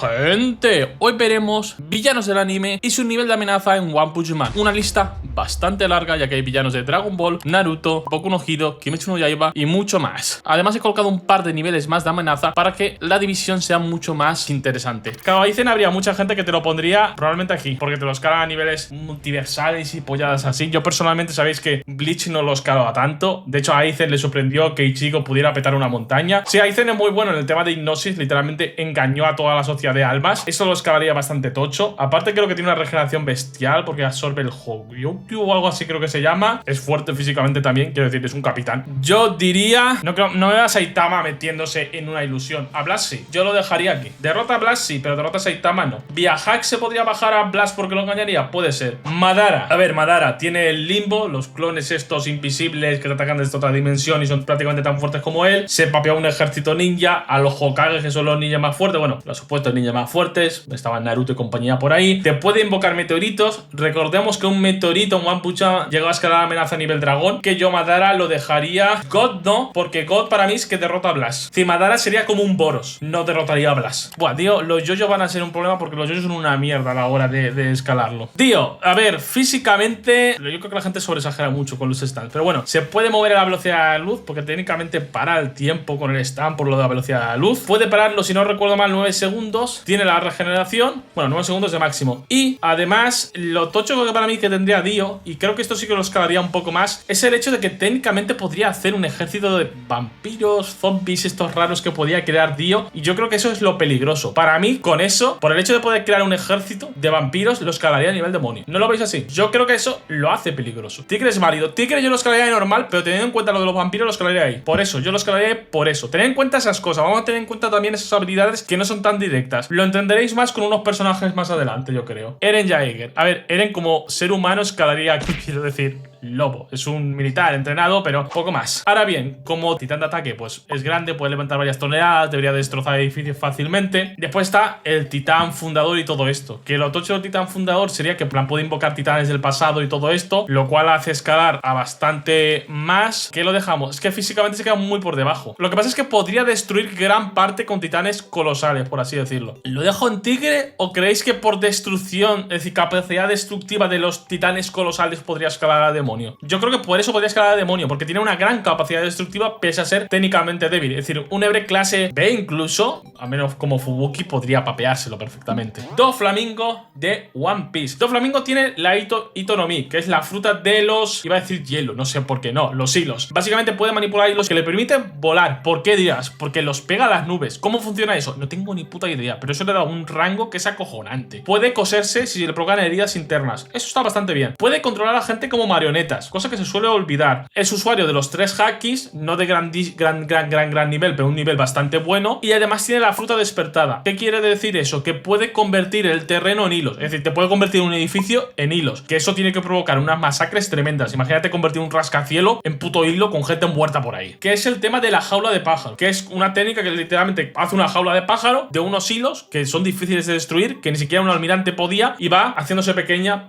Gente, hoy veremos villanos del anime y su nivel de amenaza en One Punch Man. Una lista bastante larga, ya que hay villanos de Dragon Ball, Naruto, Boku no Hero, Kimetsu no Yaiba y mucho más. Además he colocado un par de niveles más de amenaza para que la división sea mucho más interesante. Claro, dicen habría mucha gente que te lo pondría probabbleblemente aquí, porque te lo escala a niveles multiversales y polladas así. Yo personalmente sabéis que Bleach no lo escalaba tanto. De hecho a Aizen le sorprendió que Ichigo pudiera petar una montaña. Sí, Aizen es muy bueno en el tema de hipnosis, literalmente engañó a toda la sociedad de almas. Eso lo escalaría bastante tocho. Aparte creo que tiene una regeneración bestial porque absorbe el Hogyoku o algo así creo que se llama. Es fuerte físicamente también, quiero decir, es un capitán. Yo diría, no veo a Saitama metiéndose en una ilusión. A Blast sí, yo lo dejaría aquí. Derrota a Blast sí, pero derrota a Saitama no. Vía hack se podría bajar a Blast porque lo engañaría, puede ser. Madara, a ver, Madara tiene el limbo, los clones estos invisibles que te atacan desde otra dimensión y son prácticamente tan fuertes como él. Se papeó un ejército ninja, a los Hokage que son los ninjas más fuertes, bueno, los supuestos ninjas más fuertes, estaban Naruto y compañía por ahí. Te puede invocar meteoritos. Recordemos que un meteorito en One Punch Man llegó a escalar la amenaza a nivel dragón, que yo Madara lo dejaría. God no, porque God para mí es que derrota a Blast. Si Madara sería como un Boros, no derrotaría a Blast. Buah, tío, los yoyos van a ser un problema porque los yoyos son una mierda a la hora de escalarlo. Tío, a ver, físicamente yo creo que la gente sobreexagera mucho con los stands, pero bueno, se puede mover a la velocidad de la luz porque técnicamente para el tiempo con el stand por lo de la velocidad de la luz. Puede pararlo, si no recuerdo mal, 9 segundos. Tiene la regeneración, bueno, 9 segundos de máximo. Y además, lo tocho que para mí que tendría Dio, y creo que esto sí que lo escalaría un poco más, es el hecho de que técnicamente podría hacer un ejército de vampiros, zombies, estos raros que podía crear Dio, y yo creo que eso es lo peligroso. Para mí, con eso, por el hecho de poder crear un ejército de vampiros, lo escalaría a nivel demonio. ¿No lo veis así? Yo creo que eso lo hace peligroso. Tigre es válido. Tigre yo lo escalaría de normal, pero teniendo en cuenta lo de los vampiros, lo escalaría ahí. Por eso, yo lo escalaría por eso. Tened en cuenta esas cosas. Vamos a tener en cuenta también esas habilidades que no son tan directas. Lo entenderéis más con unos personajes más adelante, yo creo. Eren Jaeger. A ver, Eren como ser humano escalaría aquí, quiero decir, lobo. Es un militar entrenado, pero poco más. Ahora bien, como titán de ataque, pues es grande, puede levantar varias toneladas, debería destrozar edificios fácilmente. Después está el titán fundador y todo esto. Que lo tocho del titán fundador sería que en plan puede invocar titanes del pasado y todo esto, lo cual hace escalar a bastante más. ¿Qué lo dejamos? Es que físicamente se queda muy por debajo. Lo que pasa es que podría destruir gran parte con titanes colosales, por así decirlo. ¿Lo dejo en tigre o creéis que por destrucción, es decir, capacidad destructiva de los titanes colosales podría escalar a demonio? Yo creo que por eso podría escalar a demonio, porque tiene una gran capacidad destructiva pese a ser técnicamente débil. Es decir, un Ebre clase B incluso, a menos como Fubuki, podría papeárselo perfectamente. Doflamingo de One Piece. Doflamingo tiene la Itonomi, que es la fruta de los... iba a decir hielo, no sé por qué no, los hilos. Básicamente puede manipular hilos que le permiten volar. ¿Por qué dirás? Porque los pega a las nubes. ¿Cómo funciona eso? No tengo ni puta idea, pero eso le da un rango que es acojonante. Puede coserse si le provocan heridas internas. Eso está bastante bien. Puede controlar a gente como marionetas, cosa que se suele olvidar. Es usuario de los 3 hakis, no de gran nivel, pero un nivel bastante bueno. Y además tiene la fruta despertada. ¿Qué quiere decir eso? Que puede convertir el terreno en hilos. Es decir, te puede convertir un edificio en hilos. Que eso tiene que provocar unas masacres tremendas. Imagínate convertir un rascacielo en puto hilo con gente muerta por ahí. Que es el tema de la jaula de pájaro, que es una técnica que literalmente hace una jaula de pájaro de unos hilos que son difíciles de destruir, que ni siquiera un almirante podía, y va haciéndose pequeña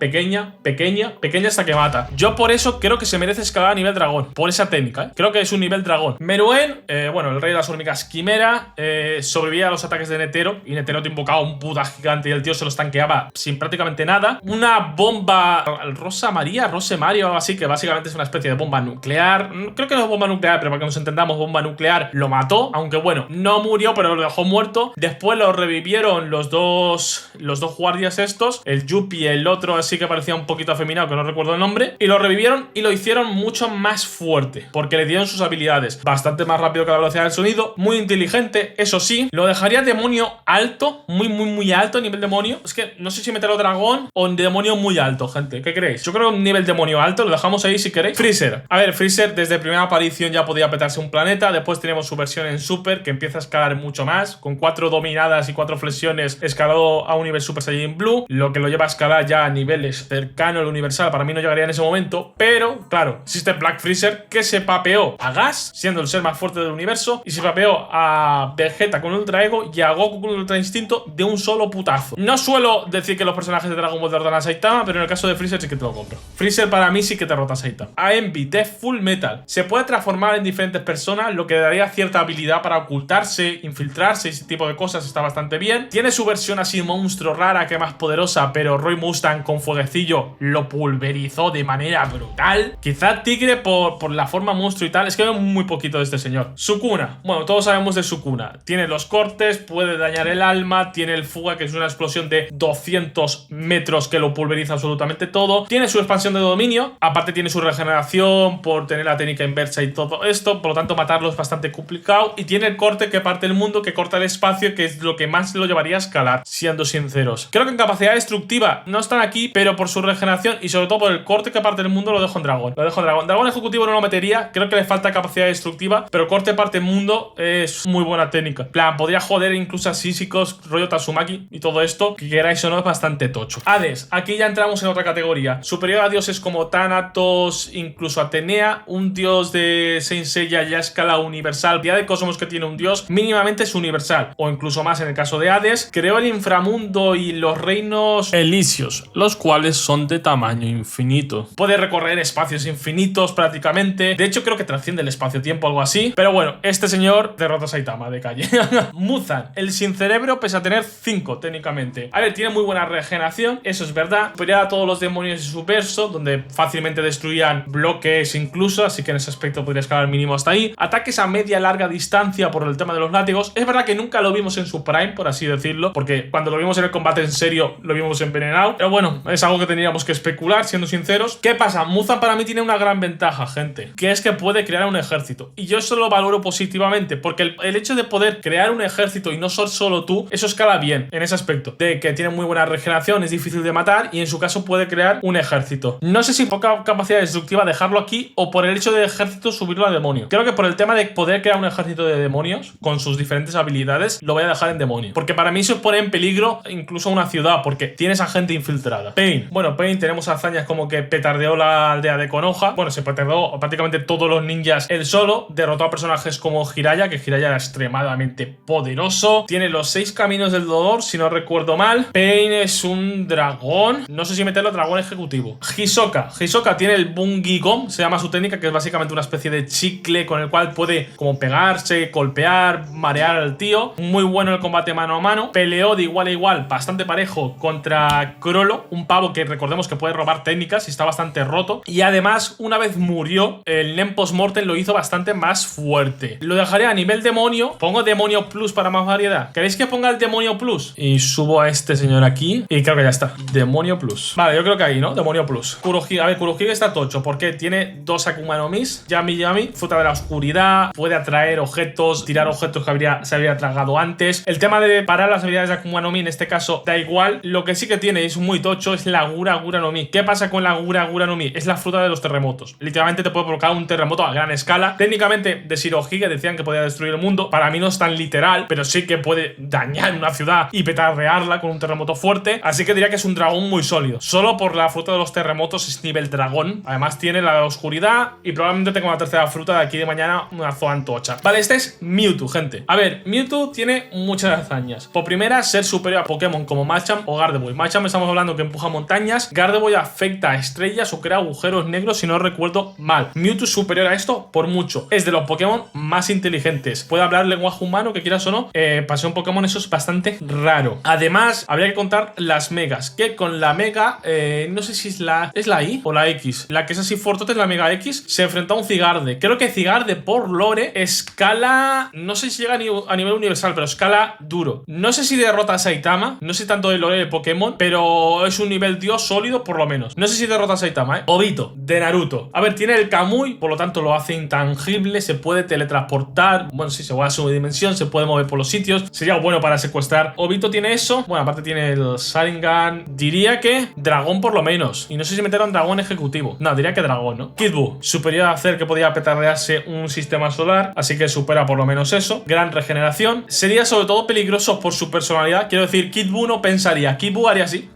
hasta que mata. Yo por eso creo que se merece escalar a nivel dragón, por esa técnica, ¿eh? Creo que es un nivel dragón. Meruem, bueno, el rey de las hormigas quimera, sobrevivía a los ataques de Netero, y Netero te invocaba un puta gigante y el tío se los tanqueaba sin prácticamente nada. Una bomba Rosa María o algo así, que básicamente es una especie de bomba nuclear. Creo que no es bomba nuclear, pero para que nos entendamos, bomba nuclear. Lo mató, aunque bueno, no murió, pero lo dejó muerto. Después lo revivieron los dos guardias estos, el Yuppie y el otro así que parecía un poquito afeminado, que no recuerdo el nombre, y lo revivieron y lo hicieron mucho más fuerte, porque le dieron sus habilidades. Bastante más rápido que la velocidad del sonido, muy inteligente, eso sí. Lo dejaría demonio alto, muy alto a nivel demonio. Es que no sé si meterlo dragón o en demonio muy alto, gente. ¿Qué creéis? Yo creo que un nivel demonio alto, lo dejamos ahí si queréis. Freezer. A ver, Freezer desde primera aparición ya podía petarse un planeta. Después tenemos su versión en Super, que empieza a escalar mucho más. Con 4 dominadas y 4 flexiones escaló a un nivel Super Saiyan Blue, lo que lo lleva a escalar ya a niveles cercanos al universal. Para mí no llegaría en ese momento, ejército, pero claro, existe Black Freezer que se papeó a Gas, siendo el ser más fuerte del universo, y se papeó a Vegeta con Ultra Ego y a Goku con Ultra Instinto de un solo putazo. No suelo decir que los personajes de Dragon Ball derrotan a Saitama, pero en el caso de Freezer sí que te lo compro. Freezer para mí sí que derrota a Saitama. A Envy de Full Metal se puede transformar en diferentes personas, lo que daría cierta habilidad para ocultarse, infiltrarse y ese tipo de cosas. Está bastante bien. Tiene su versión así monstruo rara, que es más poderosa, pero Roy Mustang con fueguecillo lo pulverizó de manera brutal. Quizá Tigre por la forma monstruo y tal. Es que veo muy poquito de este señor. Sukuna. Bueno, todos sabemos de Sukuna. Tiene los cortes, puede dañar el alma, tiene el fuga, que es una explosión de 200 metros que lo pulveriza absolutamente todo. Tiene su expansión de dominio. Aparte tiene su regeneración por tener la técnica inversa y todo esto. Por lo tanto, matarlo es bastante complicado. Y tiene el corte que parte el mundo, que corta el espacio, que es lo que más lo llevaría a escalar, siendo sinceros. Creo que en capacidad destructiva no están aquí, pero por su regeneración y sobre todo por el corte que parte el mundo lo dejo en Dragón. Lo dejo en Dragón. Dragón ejecutivo no lo metería. Creo que le falta capacidad destructiva, pero corte parte el mundo es muy buena técnica. En plan, podría joder incluso a físicos, rollo Tatsumaki y todo esto, que queráis o no, es bastante tocho. Hades. Aquí ya entramos en otra categoría. Superior a dioses como Thanatos, incluso Atenea, un dios de Saint Seiya ya a escala universal. La de cosmos que tiene un dios mínimamente es universal, o incluso más en el caso de Hades. Creó el inframundo y los reinos elíseos, los cuales son de tamaño infinito. Puede recorrer espacios infinitos prácticamente. De hecho, creo que trasciende el espacio-tiempo, algo así. Pero bueno, este señor derrota a Saitama de calle. Muzan, el sin cerebro, pese a tener 5 técnicamente. A ver, tiene muy buena regeneración, eso es verdad. Superior a todos los demonios de su verso, donde fácilmente destruían bloques incluso, así que en ese aspecto podría escalar mínimo hasta ahí. Ataques a media larga distancia por el tema de los látigos. Es verdad que nunca lo vimos en su prime, por así decirlo, porque cuando lo vimos en el combate en serio, lo vimos envenenado. Pero bueno, es algo que tendríamos que especular, siendo sinceros. ¿Qué pasa? Muzan para mí tiene una gran ventaja, gente, que es que puede crear un ejército. Y yo eso lo valoro positivamente, porque el hecho de poder crear un ejército y no ser solo tú, eso escala bien en ese aspecto, de que tiene muy buena regeneración, es difícil de matar y en su caso puede crear un ejército. No sé si poca capacidad destructiva dejarlo aquí o por el hecho de ejército subirlo a demonio. Creo que por el tema de poder crear un ejército de demonios con sus diferentes habilidades, lo voy a dejar en demonio, porque para mí eso pone en peligro incluso una ciudad, porque tienes a gente infiltrada. Pain. Bueno, Pain tenemos hazañas como que petardeó la aldea de Konoha. Bueno, se petardeó prácticamente todos los ninjas él solo. Derrotó a personajes como Jiraiya, que Jiraiya era extremadamente poderoso. Tiene los 6 caminos del dolor, si no recuerdo mal. Pain es un dragón. No sé si meterlo a dragón ejecutivo. Hisoka. Hisoka tiene el Bungi Gom, se llama su técnica, que es básicamente una especie de chicle con el cual puede como pegarse, golpear, marear al tío. Muy bueno en el combate mano a mano. Peleó de igual a igual, bastante parejo, contra Crollo, un pavo que recordemos que puede robar técnicas y está bastante roto. Y además, una vez murió, el Nen Postmortem lo hizo bastante más fuerte. Lo dejaré a nivel demonio. Pongo demonio plus para más variedad. ¿Queréis que ponga el demonio plus? Y subo a este señor aquí y creo que ya está. Demonio plus. Vale, yo creo que ahí, ¿no? Demonio plus. Kurohige. A ver, Kurohige está tocho porque tiene 2 Akuma no Mis. Yami, fruta de la oscuridad. Puede atraer objetos, tirar objetos que se habría tragado antes. El tema de parar las habilidades de Akuma no Mi en este caso da igual. Lo que sí que tiene y es muy tocho es la Gura no Mi. ¿Qué pasa con la Gura no Mi? Es la fruta de los terremotos. Literalmente te puede provocar un terremoto a gran escala. Técnicamente de Shirohige decían que podía destruir el mundo. Para mí no es tan literal, pero sí que puede dañar una ciudad y petardearla con un terremoto fuerte. Así que diría que es un dragón muy sólido. Solo por la fruta de los terremotos es nivel dragón. Además tiene la oscuridad y probablemente tenga una tercera fruta de aquí de mañana, una Zoantocha. Vale, este es Mewtwo, gente. A ver, Mewtwo tiene muchas hazañas. Por primera, ser superior a Pokémon como Machamp o Gardevoir. Machamp estamos hablando que empuja montañas. Gardevoir afecta a estrellas o crea agujeros negros, si no recuerdo mal. Mewtwo es superior a esto por mucho. Es de los Pokémon más inteligentes. Puede hablar lenguaje humano, que quieras o no. Para ser un Pokémon eso es bastante raro. Además, habría que contar las megas. Que con la mega, no sé si es la I o la X. La que es así fortote es la mega X. Se enfrenta a un Cigarde. Creo que Cigarde por lore escala, no sé si llega a nivel universal, pero escala duro. No sé si derrota a Saitama. No sé tanto de lore de Pokémon, pero es un nivel dios sólido por lo menos. No sé si derrota a Saitama, Obito, de Naruto. A ver, tiene el Kamui, por lo tanto lo hace intangible. Se puede teletransportar. Bueno, sí, se va a su dimensión. Se puede mover por los sitios. Sería bueno para secuestrar. Obito tiene eso. Bueno, aparte tiene el Sharingan. Diría que dragón por lo menos. Y no sé si meter a un dragón ejecutivo. No, diría que dragón, ¿no? Kid Buu, superior a hacer que podía petardearse un sistema solar. Así que supera por lo menos eso. Gran regeneración. Sería sobre todo peligroso por su personalidad. Quiero decir, Kid Buu no pensaría. Kid Buu haría así.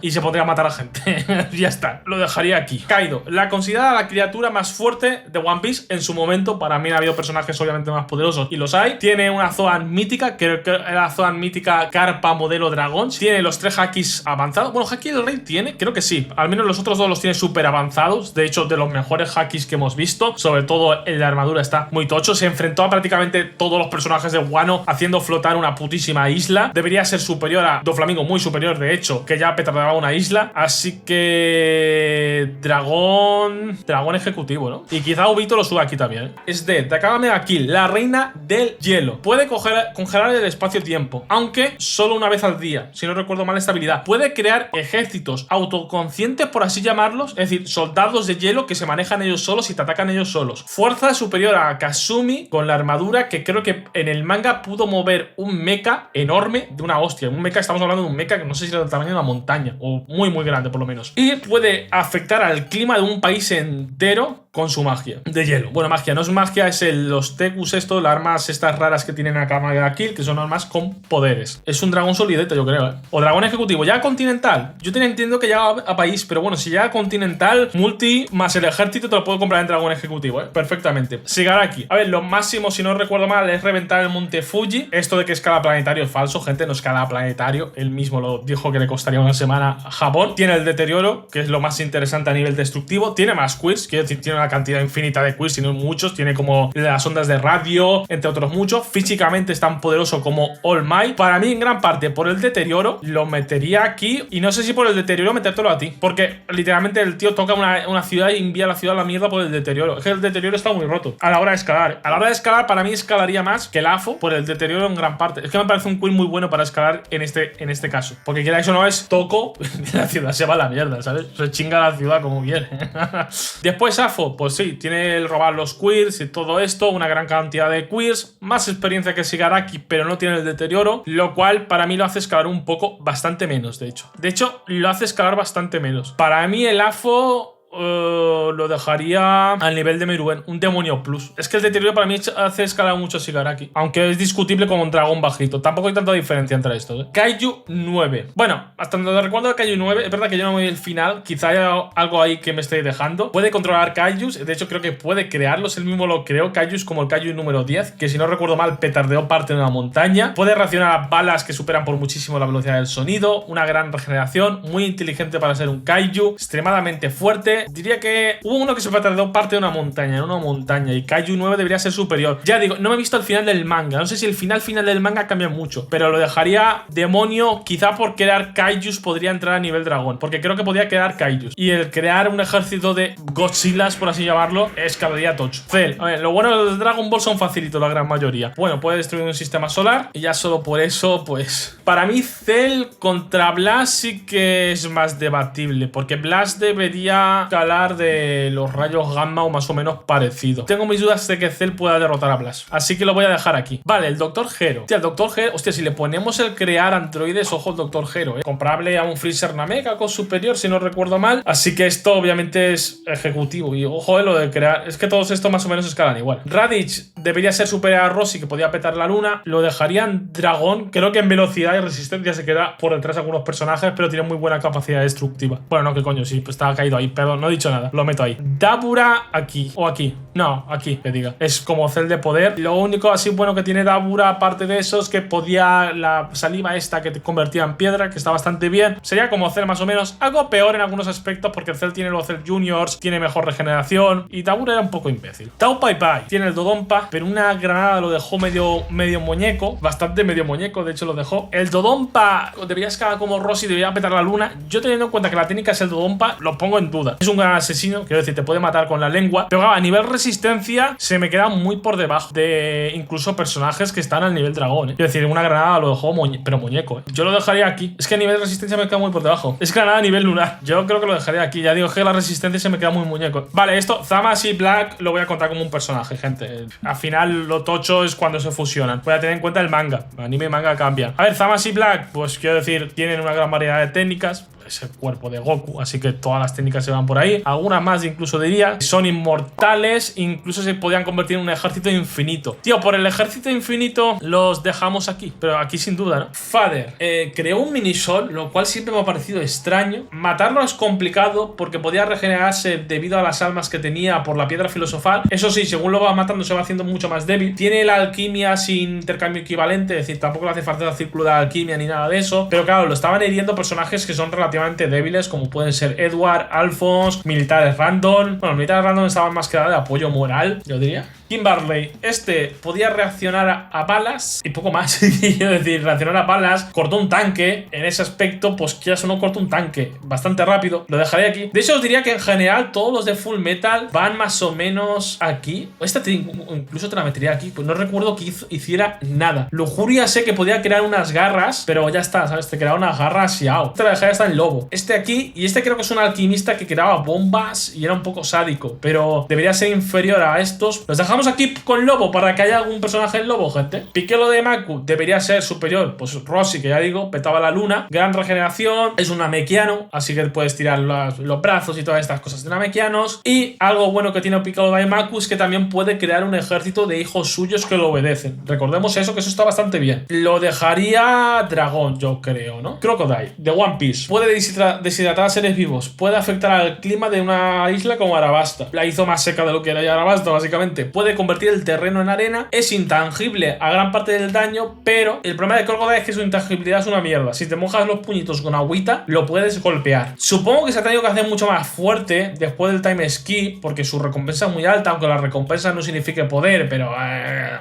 y se pondría a matar a gente. Ya está, lo dejaría aquí. Kaido, la considerada la criatura más fuerte de One Piece en su momento. Para mí ha habido personajes obviamente más poderosos y los hay. Tiene una Zoan mítica, creo que la Zoan mítica Carpa modelo dragón. Tiene los 3 hakis avanzados. Bueno, Haki del Rey tiene, creo que sí. Al menos los otros dos los tiene súper avanzados. De hecho, de los mejores hakis que hemos visto. Sobre todo el de armadura está muy tocho. Se enfrentó a prácticamente todos los personajes de Wano haciendo flotar una putísima isla. Debería ser superior a Doflamingo, muy superior de hecho, que ya petardaba una isla. Así que... Dragón ejecutivo, ¿no? Y quizá Obito lo suba aquí también, ¿eh? Es de Takagame ga Kill, la reina del hielo. Puede congelar el espacio-tiempo, aunque solo una vez al día, si no recuerdo mal esta habilidad. Puede crear ejércitos autoconscientes, por así llamarlos, es decir, soldados de hielo que se manejan ellos solos y te atacan ellos solos. Fuerza superior a Kasumi con la armadura, que creo que en el manga pudo mover un mecha enorme de una hostia. Un mecha, estamos hablando de un mecha que no sé si era del tamaño de una montaña, o muy muy grande por lo menos. Y puede afectar al clima de un país entero con su magia de hielo. Bueno, magia, no es magia, es los Tekus esto, las armas estas raras que tienen a Takagame ga Kill, que son armas con poderes. Es un dragón solidete, yo creo, ¿eh? O dragón ejecutivo. Ya continental. Yo tenía entiendo que llega a país, pero bueno, si llega continental, multi, más el ejército, te lo puedo comprar en dragón ejecutivo, ¿eh? Perfectamente. Shigaraki. A ver, lo máximo, si no recuerdo mal, es reventar el monte Fuji. Esto de que escala planetario es falso, gente, no escala planetario. Él mismo lo dijo que le costaría una semana a Japón. Tiene el deterioro, que es lo más interesante a nivel destructivo. Tiene más quills, quiero decir, tiene una cantidad infinita de quills, sino muchos. Tiene como las ondas de radio, entre otros muchos. Físicamente es tan poderoso como All Might. Para mí, en gran parte, por el deterioro, lo metería aquí. Y no sé si por el deterioro metértelo a ti, porque literalmente el tío toca una ciudad y envía a la ciudad a la mierda por el deterioro. Es que el deterioro está muy roto a la hora de escalar. A la hora de escalar, para mí escalaría más que el AFO por el deterioro en gran parte. Es que me parece un quill muy bueno para escalar en este caso, porque quieras o no es toco y la ciudad se va a la mierda, ¿sabes? Se chinga la ciudad como quiere. Después AFO, pues sí, tiene el robar los quills y todo esto, una gran cantidad de quills, más experiencia que Shigaraki, pero no tiene el deterioro, lo cual para mí lo hace escalar un poco, bastante menos, de hecho. De hecho, lo hace escalar bastante menos. Para mí el AFO... lo dejaría al nivel de Meruem, un demonio plus. Es que el deterioro para mí hace escalar mucho a Shigaraki, aunque es discutible como un dragón bajito. Tampoco hay tanta diferencia entre estos, ¿eh? Kaiju 9. Bueno, hasta donde recuerdo de Kaiju 9, es verdad que yo no me voy al final. Quizá haya algo ahí que me esté dejando. Puede controlar Kaijus, de hecho creo que puede crearlos, él mismo lo creó. Kaijus como el Kaiju número 10, que si no recuerdo mal petardeó parte de una montaña. Puede reaccionar a balas que superan por muchísimo la velocidad del sonido. Una gran regeneración, muy inteligente para ser un Kaiju, extremadamente fuerte. Diría que hubo uno que se petardeó parte de una montaña, y Kaiju 9 debería ser superior. Ya digo, no me he visto el final del manga, no sé si el final del manga cambia mucho, pero lo dejaría demonio. Quizá por crear Kaijus podría entrar a nivel dragón, porque creo que podría crear Kaijus, y el crear un ejército de Godzillas, por así llamarlo, escalaría tocho. Cell, a ver, lo bueno de los Dragon Ball son facilitos la gran mayoría. Bueno, puede destruir un sistema solar, y ya solo por eso, pues... Para mí Cell contra Blast sí que es más debatible, porque Blast debería escalar de los rayos gamma o más o menos parecido. Tengo mis dudas de que Cell pueda derrotar a Blast, así que lo voy a dejar aquí. Vale, el Dr. Gero. Hostia, el Dr. Gero, hostia, si le ponemos el crear androides, ojo el Dr. Gero, comprable a un Freezer Nameca con superior, si no recuerdo mal. Así que esto obviamente es ejecutivo. Y ojo, lo de crear, es que todos estos más o menos escalan igual. Raditz debería ser superior a Rossi, que podía petar la luna. Lo dejarían dragón. Creo que en velocidad y resistencia se queda por detrás de algunos personajes, pero tiene muy buena capacidad destructiva. Bueno, no, que coño, sí, pues estaba caído ahí, perdón, no he dicho nada, lo meto ahí. Dabura aquí, o aquí, no, aquí, que diga. Es como Cell de poder. Lo único así bueno que tiene Dabura, aparte de eso, es que podía la saliva esta que te convertía en piedra, que está bastante bien. Sería como Cell más o menos, algo peor en algunos aspectos, porque Cell tiene los Cell Juniors, tiene mejor regeneración, y Dabura era un poco imbécil. Tao Pai Pai tiene el Dodonpa, pero una granada lo dejó medio muñeco, bastante medio muñeco, de hecho lo dejó. El Dodonpa debería escalar como Rossi, debería petar la luna. Yo teniendo en cuenta que la técnica es el Dodonpa, lo pongo en duda. Es un gran asesino, quiero decir, te puede matar con la lengua, pero a nivel resistencia se me queda muy por debajo de incluso personajes que están al nivel dragón, Quiero decir, una granada lo dejó pero muñeco, Yo lo dejaría aquí. Es que a nivel resistencia me queda muy por debajo. Es granada a nivel lunar. Yo creo que lo dejaría aquí. Ya digo que la resistencia se me queda muy muñeco. Vale, esto, Zamasu y Black lo voy a contar como un personaje, gente. Al final lo tocho es cuando se fusionan. Voy a tener en cuenta el manga. Anime y manga cambian. A ver, Zamasu y Black, pues quiero decir, tienen una gran variedad de técnicas. es el cuerpo de Goku, así que todas las técnicas se van por ahí. Algunas más incluso diría. Son inmortales, incluso se podían convertir en un ejército infinito. Tío, por el ejército infinito los dejamos aquí, pero aquí sin duda, ¿no? Father creó un minisol, lo cual siempre me ha parecido extraño. Matarlo es complicado porque podía regenerarse debido a las almas que tenía por la piedra filosofal. Eso sí, según lo va matando se va haciendo mucho más débil. Tiene la alquimia sin intercambio equivalente, es decir, tampoco le hace falta el círculo de alquimia ni nada de eso. Pero claro, lo estaban hiriendo personajes que son relativamente débiles, como pueden ser Edward, Alphonse, militares random. Bueno, los militares random estaban más que nada de apoyo moral, yo diría. Kimberly, podía reaccionar a balas y poco más. Quiero decir, reaccionar a balas, cortó un tanque. En ese aspecto, pues quieras o no, cortó un tanque bastante rápido. Lo dejaré aquí. De hecho, os diría que en general todos los de Full Metal van más o menos aquí. Incluso te la metería aquí. Pues no recuerdo que hiciera nada. Lujuria sé que podía crear unas garras, pero ya está, ¿sabes? Te creaba unas garras y out. Te la dejaría hasta en lobo. Aquí, y creo que es un alquimista que creaba bombas y era un poco sádico, pero debería ser inferior a estos. Los dejamos aquí con lobo para que haya algún personaje en lobo, gente. Piquelo de Maku debería ser superior. Pues Rossi, que ya digo, petaba la luna. Gran regeneración. Es un Namekiano, así que puedes tirar los brazos y todas estas cosas de Namekianos. Y algo bueno que tiene Piccolo de Maku es que también puede crear un ejército de hijos suyos que lo obedecen. Recordemos eso, que eso está bastante bien. Lo dejaría dragón, yo creo, ¿no? Crocodile, de One Piece. Puede deshidratar a seres vivos. Puede afectar al clima de una isla como Arabasta. La hizo más seca de lo que era ya Arabasta, básicamente. Puede convertir el terreno en arena. Es intangible a gran parte del daño, pero el problema de Crocodile es que su intangibilidad es una mierda. Si te mojas los puñitos con agüita, lo puedes golpear. Supongo que se ha tenido que hacer mucho más fuerte después del time skip, porque su recompensa es muy alta, aunque la recompensa no signifique poder, pero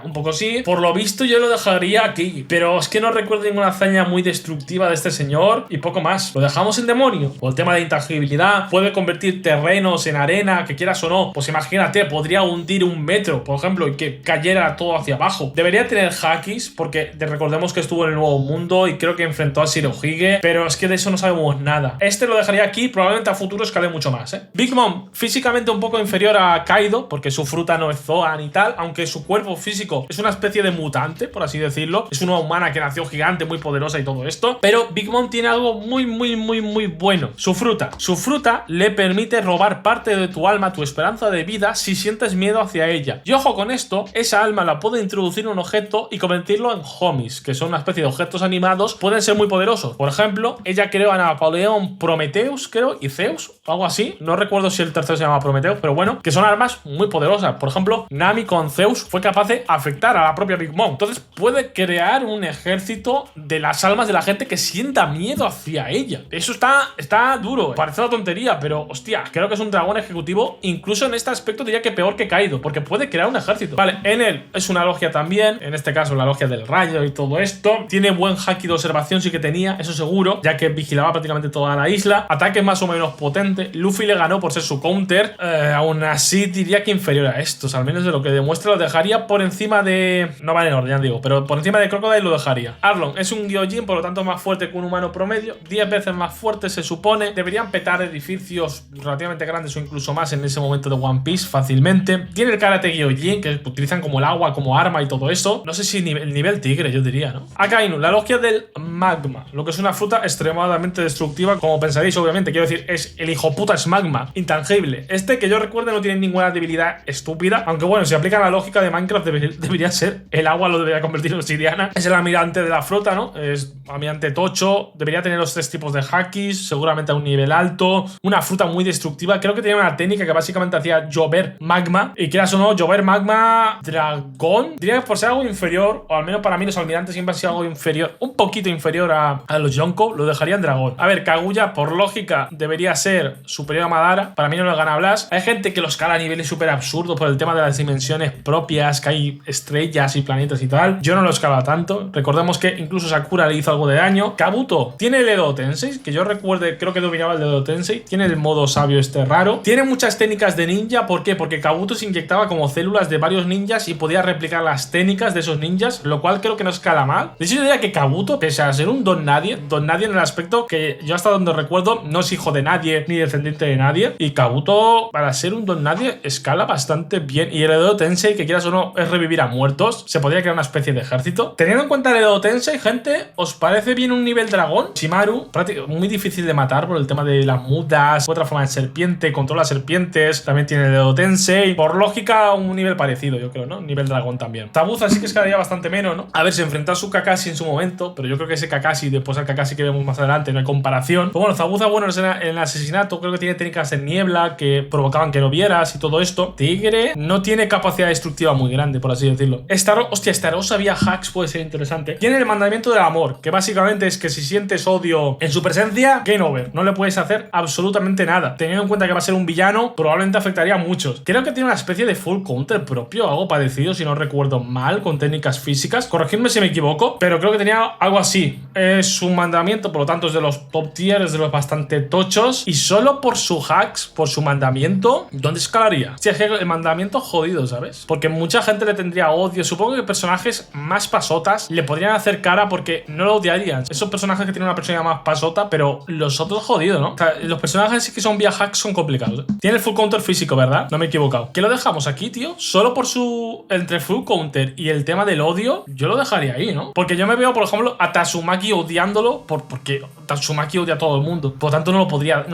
un poco sí. Por lo visto yo lo dejaría aquí, pero es que no recuerdo ninguna hazaña muy destructiva de este señor y poco más. Lo dejamos en demonio. Por el tema de intangibilidad, puede convertir terrenos en arena, que quieras o no. Pues imagínate, podría hundir un metro, por ejemplo, y que cayera todo hacia abajo. Debería tener hakis, porque recordemos que estuvo en el Nuevo Mundo y creo que enfrentó a Shirohige, pero es que de eso no sabemos nada. Lo dejaría aquí, probablemente a futuro escale mucho más, Big Mom, físicamente un poco inferior a Kaido, porque su fruta no es Zoan y tal, aunque su cuerpo físico es una especie de mutante, por así decirlo. Es una humana que nació gigante, muy poderosa y todo esto, pero Big Mom tiene algo muy bueno. Su fruta le permite robar parte de tu alma, tu esperanza de vida, si sientes miedo hacia ella. Y ojo con esto, esa alma la puede introducir en un objeto y convertirlo en homies, que son una especie de objetos animados, pueden ser muy poderosos. Por ejemplo, ella creó a Napoleón Prometheus, creo, y Zeus, o algo así. No recuerdo si el tercero se llama Prometheus, pero bueno, que son armas muy poderosas. Por ejemplo, Nami con Zeus fue capaz de afectar a la propia Big Mom. Entonces puede crear un ejército de las almas de la gente que sienta miedo hacia ella. Eso está duro. Parece una tontería, pero hostia, creo que es un dragón ejecutivo. Incluso en este aspecto diría que peor que Kaido, porque puede crear un ejército. Vale, en él es una logia también, en este caso la logia del rayo y todo esto. Tiene buen haki de observación, sí que tenía, eso seguro, ya que vigilaba prácticamente toda la isla. Ataque más o menos potente. Luffy le ganó por ser su counter. Aún así diría que inferior a estos, al menos de lo que demuestra. Lo dejaría por encima de... No vale en orden, ya digo, pero por encima de Crocodile lo dejaría. Arlong es un Gyojin, por lo tanto más fuerte que un humano promedio, 10 veces más fuerte se supone. Deberían petar edificios relativamente grandes o incluso más en ese momento de One Piece fácilmente. Tiene el karate Gyojin, que utilizan como el agua, como arma y todo eso. No sé si el nivel tigre, yo diría, ¿no? Akainu, la logia del magma, lo que es una fruta extremadamente destructiva, como pensaréis, obviamente. Quiero decir, es el hijo puta, es magma, intangible. Que yo recuerde no tiene ninguna debilidad estúpida, aunque bueno, si aplican la lógica de Minecraft debería ser, el agua lo debería convertir en obsidiana. Es el almirante de la flota, ¿no? Es almirante tocho, debería tener los 3 tipos de hakis, seguramente a un nivel alto, una fruta muy destructiva. Creo que tenía una técnica que básicamente hacía llover magma, y quieras o no, llover magma dragón, diría que por ser algo inferior, o al menos para mí los almirantes siempre han sido algo inferior, un poquito inferior a los Yonko, lo dejaría en dragón. A ver, Kaguya por lógica debería ser superior a Madara, para mí no le gana Blas. Hay gente que los escala a niveles súper absurdos por el tema de las dimensiones propias, que hay estrellas y planetas y tal. Yo no lo escala tanto. Recordemos que incluso Sakura le hizo algo de daño. Kabuto tiene el Edo Tensei, que yo recuerde, creo que dominaba el Edo Tensei. Tiene el modo sabio raro. Tiene muchas técnicas de ninja. ¿Por qué? Porque Kabuto se inyectaba como células células de varios ninjas y podía replicar las técnicas de esos ninjas, lo cual creo que no escala mal. De hecho, yo diría que Kabuto, pese a ser un don nadie en el aspecto que yo hasta donde recuerdo no es hijo de nadie ni descendiente de nadie, y Kabuto, para ser un don nadie, escala bastante bien. Y el Edo Tensei, que quieras o no, es revivir a muertos, se podría crear una especie de ejército. Teniendo en cuenta el Edo Tensei, gente, ¿os parece bien un nivel dragón? Shimaru, muy difícil de matar por el tema de las mudas, otra forma de serpiente, controla serpientes, también tiene el Edo Tensei. Por lógica, un nivel parecido, yo creo, ¿no? Un nivel dragón también. Zabuza sí que escalaría bastante menos, ¿no? A ver, se enfrentó a su Kakashi en su momento, pero yo creo que ese Kakashi, después al Kakashi que vemos más adelante, no hay comparación. Pero bueno, Zabuza, bueno, en el asesinato, creo que tiene técnicas en niebla que provocaban que no vieras y todo esto. Tigre no tiene capacidad destructiva muy grande, por así decirlo. Hostia, Starro sabía hacks, puede ser interesante. Tiene el mandamiento del amor, que básicamente es que si sientes odio en su presencia, game over. No le puedes hacer absolutamente nada. Teniendo en cuenta que va a ser un villano, probablemente afectaría a muchos. Creo que tiene una especie de full counter propio, algo parecido, si no recuerdo mal, con técnicas físicas. Corregidme si me equivoco, pero creo que tenía algo así. Es un mandamiento, por lo tanto es de los top tier, es de los bastante tochos. Y solo por su hacks, por su mandamiento, ¿dónde escalaría? Si es que el mandamiento jodido, ¿sabes? Porque mucha gente le tendría odio. Supongo que personajes más pasotas le podrían hacer cara porque no lo odiarían. Esos personajes que tienen una personalidad más pasota, pero los otros jodidos, ¿no? O sea, los personajes sí que son vía hacks son complicados, ¿eh? Tiene el full counter físico, ¿verdad? No me he equivocado. ¿Qué lo dejamos aquí, tío? Solo por su... Entre full counter y el tema del odio, yo lo dejaría ahí, ¿no? Porque yo me veo, por ejemplo, a Tatsumaki odiándolo porque Tatsumaki odia a todo el mundo. Por lo tanto, no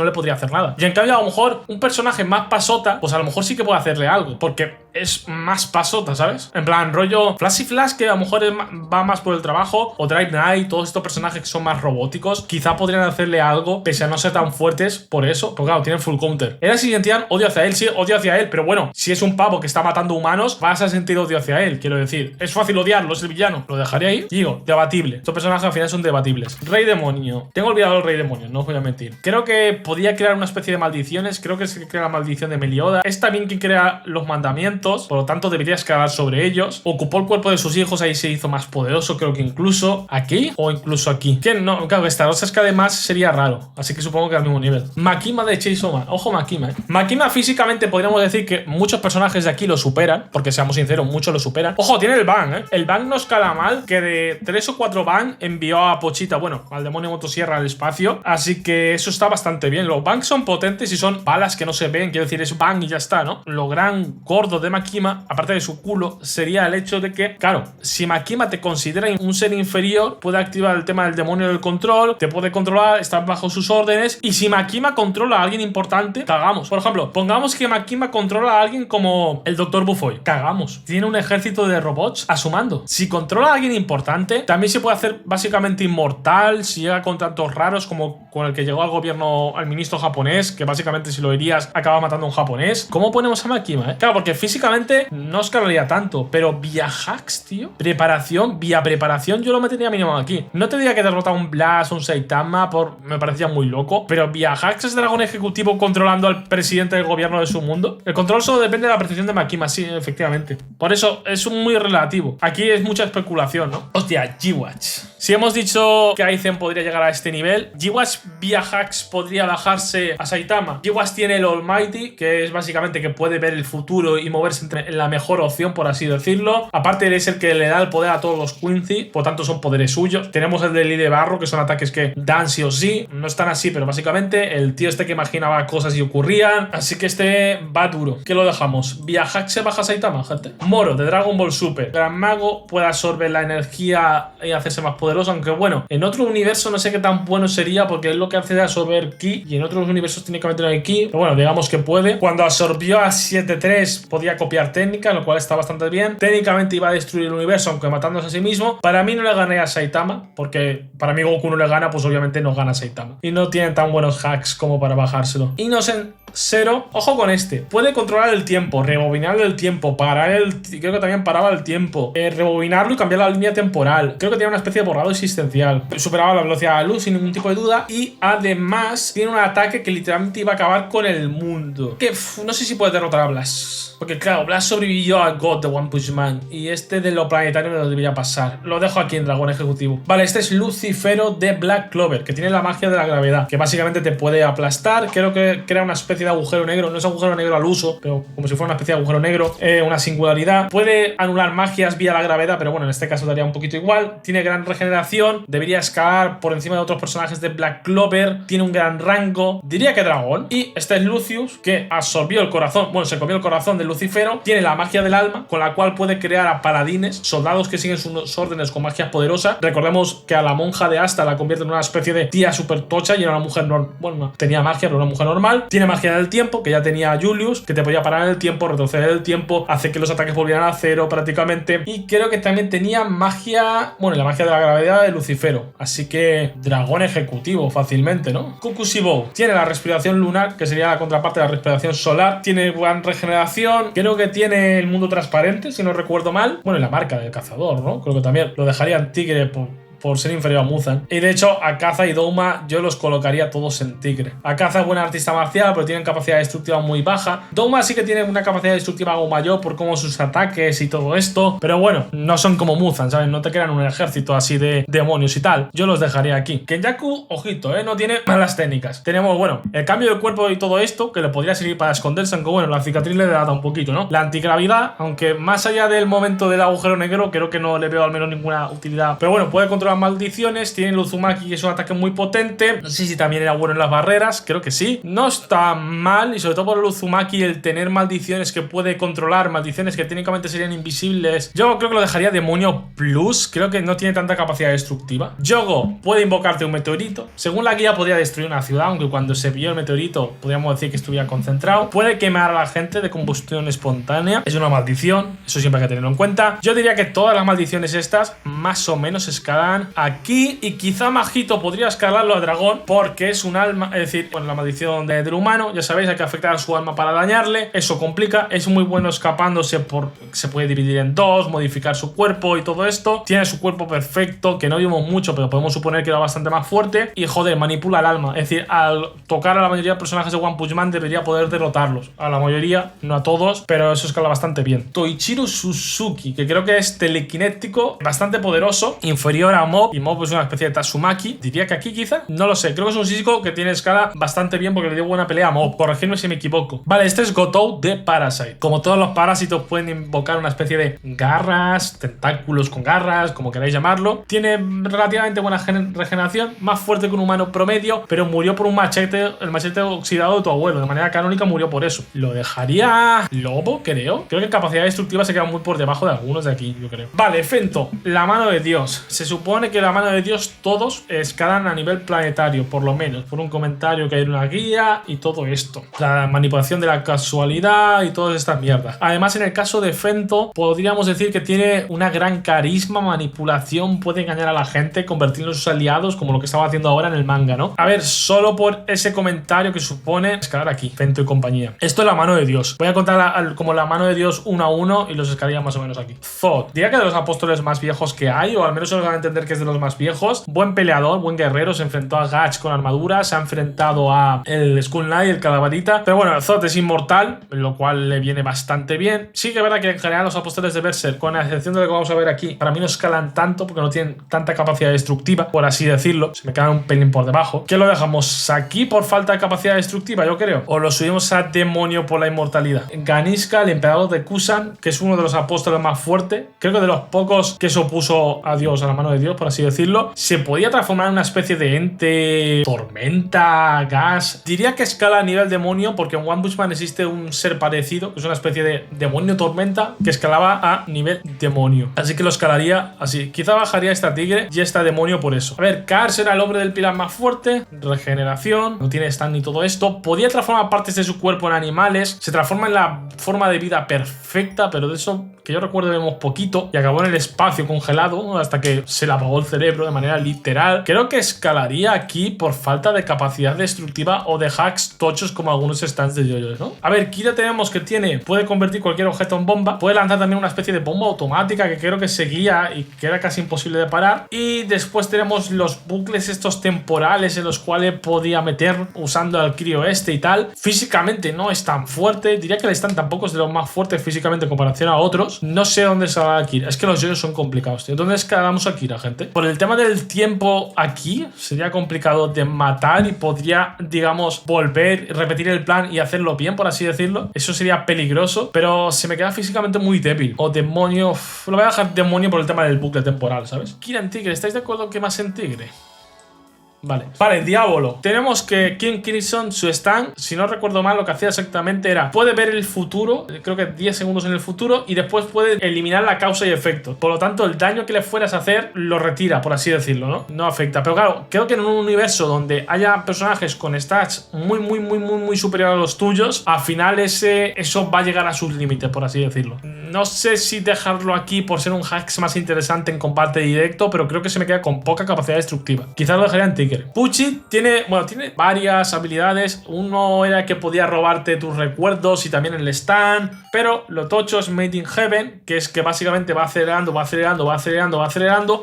le podría hacer nada. Y en cambio, a lo mejor, un personaje más pasota, pues a lo mejor sí que puede hacerle algo. Porque es más pasota, ¿sabes? En plan, rollo Flashy Flash, que a lo mejor va más por el trabajo, o Drive Night, todos estos personajes que son más robóticos, quizá podrían hacerle algo, pese a no ser tan fuertes por eso. Porque claro, tienen full counter. Era si sentían odio hacia él, sí, odio hacia él, pero bueno, si es un pavo que está matando humanos, vas a sentir odio hacia él, quiero decir. Es fácil odiarlo, es el villano. Lo dejaría ahí. Digo, debatible. Estos personajes al final son debatibles. Rey Demonio. Tengo olvidado el Rey Demonio, no os voy a mentir. Creo que podía crear una especie de maldiciones. Creo que es que crea la maldición de Melioda. Es también quien crea los mandamientos, por lo tanto debería escalar sobre ellos. Ocupó el cuerpo de sus hijos, ahí se hizo más poderoso, creo que incluso aquí o incluso aquí. ¿Quién? No, claro, esta rosa es que además sería raro, así que supongo que al mismo nivel. Makima de Chainsaw. Ojo Makima, ¿eh? Makima físicamente podríamos decir que muchos personajes de aquí lo superan, porque seamos sinceros, muchos lo superan. Ojo, tiene el Bang, ¿eh? El Bang no escala mal, que de 3 o 4 Bang envió a Pochita, bueno, al demonio motosierra al espacio, así que eso está bastante bien. Los Bangs son potentes y son balas que no se ven, quiero decir, es Bang y ya está, ¿no? Lo gran gordo de Makima, aparte de su culo, sería el hecho de que, claro, si Makima te considera un ser inferior, puede activar el tema del demonio del control, te puede controlar, estar bajo sus órdenes, y si Makima controla a alguien importante, cagamos. Por ejemplo, pongamos que Makima controla a alguien como el Dr. Bufoy, cagamos. Tiene un ejército de robots a su mando. Si controla a alguien importante, también se puede hacer básicamente inmortal si llega con tantos raros como con el que llegó al gobierno, al ministro japonés, que básicamente si lo herías acaba matando a un japonés. ¿Cómo ponemos a Makima, eh? Claro, porque físicamente no escalaría tanto, pero vía hacks, tío, vía preparación yo lo metería mínimo aquí. No te diría que derrota a un Blast o un Saitama, me parecía muy loco, pero vía hacks es dragón ejecutivo controlando al presidente del gobierno de su mundo. El control solo depende de la percepción de Makima, sí, efectivamente. Por eso es muy relativo. Aquí es mucha especulación, ¿no? Hostia, G-Watch. Si hemos dicho que Aizen podría llegar a este nivel, G-Watch vía hacks podría bajarse a Saitama. G-Watch tiene el Almighty, que es básicamente que puede ver el futuro y moverse en la mejor opción, por así decirlo. Aparte es el que le da el poder a todos los Quincy, por tanto son poderes suyos. Tenemos el de Lee de Barro, que son ataques que dan sí o sí. No están así, pero básicamente el tío este que imaginaba cosas y ocurrían. Así que este va duro. ¿Qué lo dejamos? Vía hacks se baja Saitama, gente. Moro, de Dragon Ball Super. Gran Mago puede absorber la energía y hacerse más poderoso, aunque bueno, en otro universo no sé qué tan bueno sería, porque es lo que hace de absorber ki, y en otros universos técnicamente no hay ki, pero bueno, digamos que puede. Cuando absorbió a 7-3 podía copiar técnica, lo cual está bastante bien. Técnicamente iba a destruir el universo, aunque matándose a sí mismo. Para mí no le ganaría a Saitama, porque para mí Goku no le gana, pues obviamente no gana a Saitama. Y no tiene tan buenos hacks como para bajárselo. Innocent Zero, ojo con este, puede controlar el tiempo, rebobinar el tiempo, creo que también paraba el tiempo, rebobinarlo y cambiar la línea temporal. Creo que tiene una especie de borrado existencial, superaba la velocidad de la luz sin ningún tipo de duda, y además tiene un ataque que literalmente iba a acabar con el mundo, que no sé si puede derrotar a Blas, porque Claro, Blas sobrevivió a God de One Punch Man. Y este de lo planetario me lo debería pasar. Lo dejo aquí en Dragón Ejecutivo. Vale, este es Lucifero de Black Clover, que tiene la magia de la gravedad, que básicamente te puede aplastar. Creo que crea una especie de agujero negro. No es agujero negro al uso, pero como si fuera una especie de agujero negro. Una singularidad. Puede anular magias vía la gravedad, pero bueno, en este caso daría un poquito igual. Tiene gran regeneración. Debería escalar por encima de otros personajes de Black Clover. Tiene un gran rango. Diría que dragón. Y este es Lucius, que absorbió el corazón. Bueno, se comió el corazón de Lucifero. Tiene la magia del alma, con la cual puede crear a paladines, soldados que siguen sus órdenes con magias poderosas. Recordemos que a la monja de Asta la convierte en una especie de tía super tocha y era una mujer normal. Bueno, no, tenía magia, pero una mujer normal. Tiene magia del tiempo, que ya tenía Julius, que te podía parar en el tiempo, retroceder el tiempo, hacer que los ataques volvieran a cero prácticamente. Y creo que también tenía magia, bueno, la magia de la gravedad de Lucifero. Así que dragón ejecutivo fácilmente, ¿no? Kokushibou tiene la respiración lunar, que sería la contraparte de la respiración solar. Tiene gran regeneración. Creo que tiene el mundo transparente, si no recuerdo mal. Bueno, y la marca del cazador, ¿no? Creo que también lo dejaría en tigre por ser inferior a Muzan. Y de hecho, Akaza y Douma yo los colocaría todos en tigre. Akaza es buena artista marcial, pero tienen capacidad destructiva muy baja. Douma sí que tiene una capacidad destructiva algo mayor por cómo sus ataques y todo esto. Pero bueno, no son como Muzan, ¿sabes? No te crean un ejército así de demonios y tal. Yo los dejaría aquí. Kenjaku, ojito, no tiene malas técnicas. Tenemos, bueno, el cambio de cuerpo y todo esto, que le podría servir para esconderse, aunque bueno, la cicatriz le delata un poquito, ¿no? La antigravidad, aunque más allá del momento del agujero negro, creo que no le veo al menos ninguna utilidad. Pero bueno, puede controlar maldiciones. Tiene el Uzumaki, que es un ataque muy potente. No sé si también era bueno en las barreras, creo que sí. No está mal, y sobre todo por el Uzumaki, el tener maldiciones que puede controlar, maldiciones que técnicamente serían invisibles. Yo creo que lo dejaría Demonio Plus. Creo que no tiene tanta capacidad destructiva. Yogo puede invocarte un meteorito. Según la guía podría destruir una ciudad, aunque cuando se vio el meteorito podríamos decir que estuviera concentrado. Puede quemar a la gente de combustión espontánea. Es una maldición, eso siempre hay que tenerlo en cuenta. Yo diría que todas las maldiciones estas más o menos escalan aquí, y quizá Majito podría escalarlo a dragón porque es un alma, es decir, bueno, la maldición del humano, ya sabéis, hay que afectar a su alma para dañarle, eso complica. Es muy bueno escapándose, se puede dividir en dos, modificar su cuerpo y todo esto. Tiene su cuerpo perfecto, que no vimos mucho, pero podemos suponer que era bastante más fuerte. Y joder, manipula el alma, es decir, al tocar a la mayoría de personajes de One Punch Man debería poder derrotarlos, a la mayoría, no a todos, pero eso escala bastante bien. Toichiro Suzuki, que creo que es telequinético, bastante poderoso, inferior a Mob, y Mob es una especie de Tatsumaki. Diría que aquí quizá, no lo sé, creo que es un físico que tiene escala bastante bien porque le dio buena pelea a Mob, corregirme si me equivoco. Vale, este es Gotou de Parasite. Como todos los parásitos pueden invocar una especie de garras, tentáculos con garras, como queráis llamarlo. Tiene relativamente buena regeneración, más fuerte que un humano promedio, pero murió por un machete, el machete oxidado de tu abuelo, de manera canónica murió por eso. Lo dejaría Lobo, creo que capacidad destructiva se queda muy por debajo de algunos de aquí, yo creo. Vale, Fento, la mano de Dios. Se supone que la mano de Dios todos escalan a nivel planetario, por lo menos, por un comentario que hay en una guía y todo esto. La manipulación de la casualidad y todas estas mierdas. Además, en el caso de Fento, podríamos decir que tiene una gran carisma, manipulación, puede engañar a la gente, convertirlos en sus aliados, como lo que estaba haciendo ahora en el manga, ¿no? A ver, solo por ese comentario que supone escalar aquí, Fento y compañía. Esto es la mano de Dios. Voy a contar como la mano de Dios uno a uno y los escalaría más o menos aquí. Zod, diría que de los apóstoles más viejos que hay, o al menos se los van a entender que es de los más viejos. Buen peleador, buen guerrero, se enfrentó a Gach con armadura, se ha enfrentado a el Skull Knight, el Calabarita. Pero bueno, Zod es inmortal, lo cual le viene bastante bien. Sí que es verdad que en general los apóstoles de Berserk, con la excepción de lo que vamos a ver aquí, para mí no escalan tanto porque no tienen tanta capacidad destructiva, por así decirlo. Se me quedan un pelín por debajo. ¿Qué lo dejamos aquí por falta de capacidad destructiva, yo creo? ¿O lo subimos a demonio por la inmortalidad? Ganishka, el emperador de Kusan, que es uno de los apóstoles más fuertes, creo que de los pocos que se opuso a Dios, a la mano de Dios, por así decirlo, se podía transformar en una especie de ente, tormenta, gas. Diría que escala a nivel demonio porque en One Punch Man existe un ser parecido, que es una especie de demonio tormenta que escalaba a nivel demonio. Así que lo escalaría así. Quizá bajaría esta tigre y esta demonio por eso. A ver, Kar será el hombre del pilar más fuerte, regeneración, no tiene stand ni todo esto. Podía transformar partes de su cuerpo en animales, se transforma en la forma de vida perfecta, pero de eso que yo recuerdo vemos poquito y acabó en el espacio congelado hasta que se le apagó el cerebro de manera literal. Creo que escalaría aquí por falta de capacidad destructiva o de hacks tochos como algunos stands de yoyos, ¿no? A ver, Kira tenemos que puede convertir cualquier objeto en bomba, puede lanzar también una especie de bomba automática que creo que seguía y que era casi imposible de parar. Y después tenemos los bucles estos temporales en los cuales podía meter usando al crío este y tal. Físicamente no es tan fuerte, diría que el stand tampoco es de los más fuertes físicamente en comparación a otros. No sé dónde saldrá Kira, es que los yoyos son complicados, tío. ¿Dónde escalamos a Kira, gente? Por el tema del tiempo aquí sería complicado de matar y podría, digamos, volver, repetir el plan y hacerlo bien, por así decirlo. Eso sería peligroso, pero se me queda físicamente muy débil. O demonio, lo voy a dejar demonio por el tema del bucle temporal, ¿sabes? Kira en tigre, ¿estáis de acuerdo que más en tigre? Vale, Diablo. Tenemos que King Crimson, su stand, si no recuerdo mal, lo que hacía exactamente era, puede ver el futuro, creo que 10 segundos en el futuro, y después puede eliminar la causa y efecto. Por lo tanto, el daño que le fueras a hacer lo retira, por así decirlo, ¿no? No afecta. Pero claro, creo que en un universo donde haya personajes con stats muy superior a los tuyos, al final eso va a llegar a sus límites, por así decirlo. No sé si dejarlo aquí por ser un hacks más interesante en combate directo, pero creo que se me queda con poca capacidad destructiva. Quizás lo dejaría en Tigre. Pucci tiene varias habilidades. Uno era que podía robarte tus recuerdos y también el stand, pero lo tocho es Made in Heaven, que es que básicamente va acelerando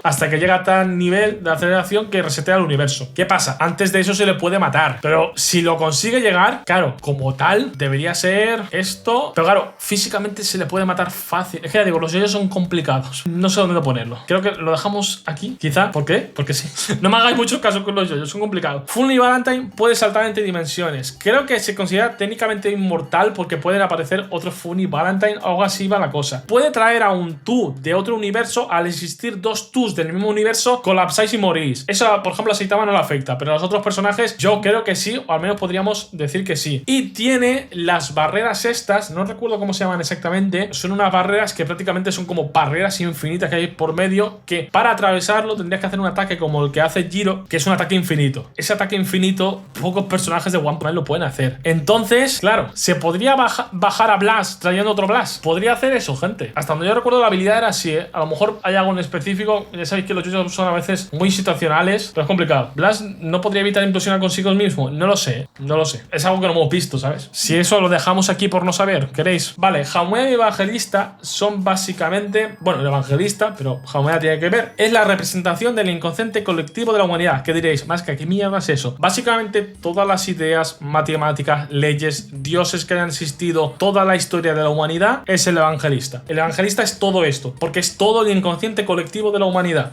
hasta que llega a tal nivel de aceleración que resetea el universo. ¿Qué pasa? Antes de eso se le puede matar, pero si lo consigue llegar, claro, como tal, debería ser esto, pero claro, físicamente se le puede matar fácil. Es que ya digo, los yoyos son complicados. No sé dónde ponerlo. Creo que lo dejamos aquí, quizá. ¿Por qué? Porque sí. No me hagáis mucho caso con los yoyos, son complicados. Funny Valentine puede saltar entre dimensiones. Creo que se considera técnicamente inmortal porque pueden aparecer otros Funny Valentine o algo así va la cosa. Puede traer a un tú de otro universo. Al existir dos tus del mismo universo, colapsáis y morís. Eso, por ejemplo, a Saitama no le afecta, pero a los otros personajes yo creo que sí, o al menos podríamos decir que sí. Y tiene las barreras estas, no recuerdo cómo se llaman exactamente, son unas barreras que prácticamente son como barreras infinitas que hay por medio, que para atravesarlo tendrías que hacer un ataque como el que hace Jiro, que es un ataque infinito. Ese ataque infinito, pocos personajes de One Piece lo pueden hacer. Entonces, claro, se podría bajar a Blast trayendo otro Blast. Podría hacer eso, gente. Hasta donde yo recuerdo la habilidad era así, ¿eh? A lo mejor hay algo en específico. Ya sabéis que los yoyos son a veces muy situacionales, pero es complicado. Blast no podría evitar implosionar consigo mismo. No lo sé, no lo sé. Es algo que no hemos visto, ¿sabes? Si eso lo dejamos aquí por no saber, ¿queréis? Vale, Haumea y Evangelista son básicamente, bueno, el Evangelista, pero Haumea tiene que ver, es la representación del inconsciente colectivo de la humanidad. ¿Qué diréis? Más que ¿qué mierda es eso? Básicamente todas las ideas, matemáticas, leyes, dioses que hayan existido, toda la historia de la humanidad es el Evangelista. El Evangelista es todo esto, porque es todo el inconsciente colectivo de la humanidad.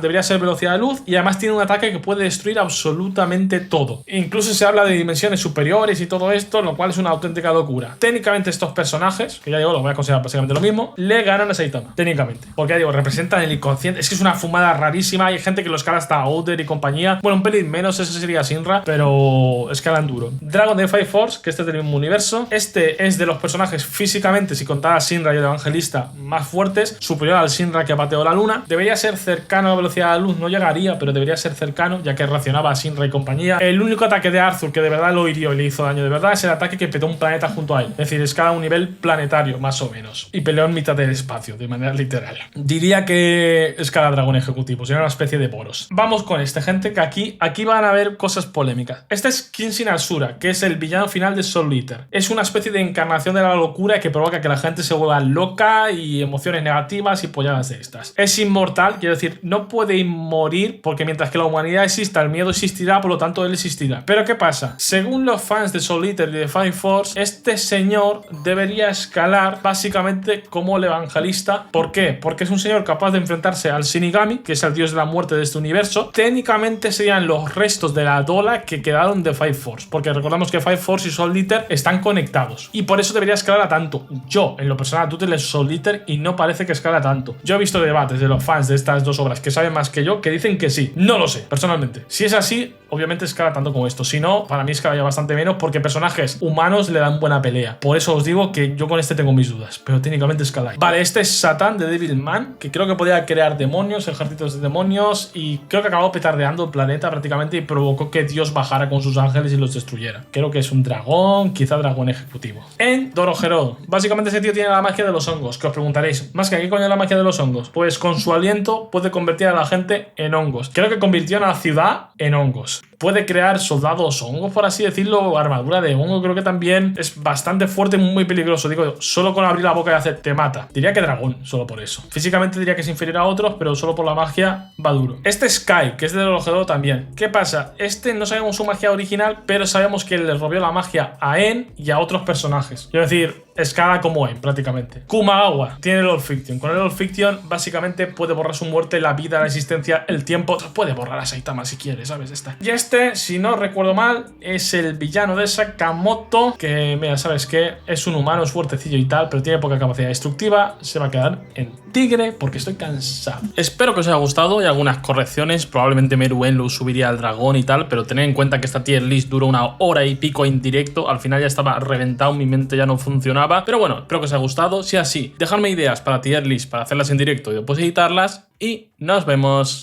Debería ser velocidad de luz y además tiene un ataque que puede destruir absolutamente todo. Incluso se habla de dimensiones superiores y todo esto, lo cual es una auténtica locura. Técnicamente estos personajes, que ya digo, lo voy a considerar básicamente lo mismo, le ganan a Saitama, técnicamente. Porque ya digo, representan el inconsciente. Es que es una fumada rarísima. Hay gente que lo escala hasta Outer y compañía. Bueno, un pelín menos, ese sería Shinra, pero escalan duro. Dragon de Fire Force, que este es del mismo universo. Este es de los personajes físicamente, si contara a Shinra y el Evangelista, más fuertes, superior al Shinra que pateó la luna. Debería ser cercano a la velocidad de la luz, no llegaría, pero debería ser cercano, ya que reaccionaba a Shinra y compañía. El único ataque de Arthur que de verdad lo hirió y le hizo daño de verdad es el ataque que petó un planeta junto a él. Es decir, escala a un nivel planetario, más o menos. Y peleó en mitad del espacio, de manera literal. Diría que escala dragón ejecutivo, sería una especie de Boros. Vamos con este, gente, que aquí van a haber cosas polémicas. Este es Kenshin Asura, que es el villano final de Soul Eater. Es una especie de encarnación de la locura que provoca que la gente se vuelva loca y emociones negativas y polladas de estas. Es inmortal, quiero decir, no puede morir porque mientras que la humanidad exista, el miedo existirá, por lo tanto él existirá. Pero ¿qué pasa? Según los fans de Soul Eater y de Fire Force, este señor debería escalar básicamente como el Evangelista. ¿Por qué? Porque es un señor capaz de enfrentarse al Shinigami, que es el dios de la muerte de este universo. Técnicamente serían los restos de la Dola que quedaron de Fire Force, porque recordamos que Fire Force y Soul Eater están conectados y por eso debería escalar a tanto. Yo, en lo personal, tú tienes Soul Eater y no parece que escala tanto. Yo he visto debates de los fans de estas dos obras que saben más que yo, que dicen que sí. No lo sé, personalmente. Si es así, obviamente escala tanto como esto. Si no, para mí escala ya bastante menos porque personajes humanos le dan buena pelea. Por eso os digo que yo con este tengo mis dudas, pero técnicamente escala. Vale, este es Satán de Devilman, que creo que podía crear demonios, ejércitos de demonios, y creo que acabó petardeando el planeta prácticamente y provocó que Dios bajara con sus ángeles y los destruyera. Creo que es un dragón, quizá dragón ejecutivo. En Dorohedoro, básicamente ese tío tiene la magia de los hongos, que os preguntaréis, ¿más que qué coño es la magia de los hongos? Pues con su aliento puede convertir a la gente en hongos. Creo que convirtió a la ciudad en hongos. Puede crear soldados hongos, por así decirlo, armadura de hongo. Creo que también es bastante fuerte y muy peligroso. Digo, solo con abrir la boca y hacer te mata. Diría que dragón, solo por eso. Físicamente diría que es inferior a otros, pero solo por la magia va duro. Este Sky, que es de Dorohedoro también. ¿Qué pasa? Este no sabemos su magia original, pero sabemos que le robió la magia a En y a otros personajes. Quiero decir, escala como En, prácticamente. Kumagawa tiene el Old Fiction. Con el Old Fiction, básicamente puede borrar su muerte, la vida, la existencia, el tiempo. Puede borrar a Saitama si quiere, ¿sabes? Y este, si no recuerdo mal, es el villano de Sakamoto. Que, mira, ¿sabes qué? Es un humano, es fuertecillo y tal, pero tiene poca capacidad destructiva. Se va a quedar en tigre porque estoy cansado. Espero que os haya gustado y algunas correcciones. Probablemente Meruem lo subiría al dragón y tal, pero tened en cuenta que esta tier list duró 1 hora y pico en directo. Al final ya estaba reventado, mi mente ya no funcionaba. Pero bueno, espero que os haya gustado. Si es así, dejadme ideas para tier list para hacerlas en directo y después editarlas. Y nos vemos.